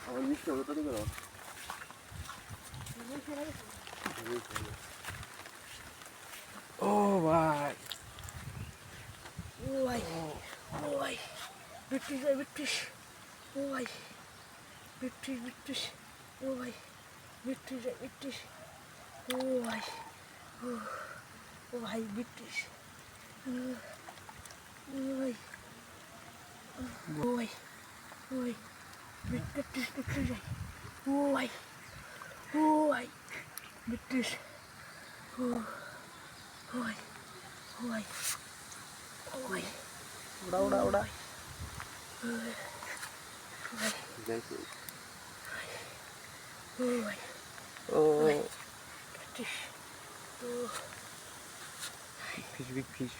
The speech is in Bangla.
আমার মিষ্টি হবে তাই করো ও ভাই ও ভাই ও ভাই ব্রিটিশ ভাই ব্রিটিশ ও ভাই ব্রিটিশ ব্রিটিশ ও ভাই ব্রিটিশ ভাই ব্রিটিশ ও ভাই ও ভাই ব্রিটিশ ও ভাই ও ভাই ও ভাই ব্রিটিশ ব্রিটিশ ভাই ও ভাই ব্রিটিশ ও ভাই ও ভাই ও ভাই উড়া উড়া উড়া ও ভাই ও ব্রিটিশ ও fish big fish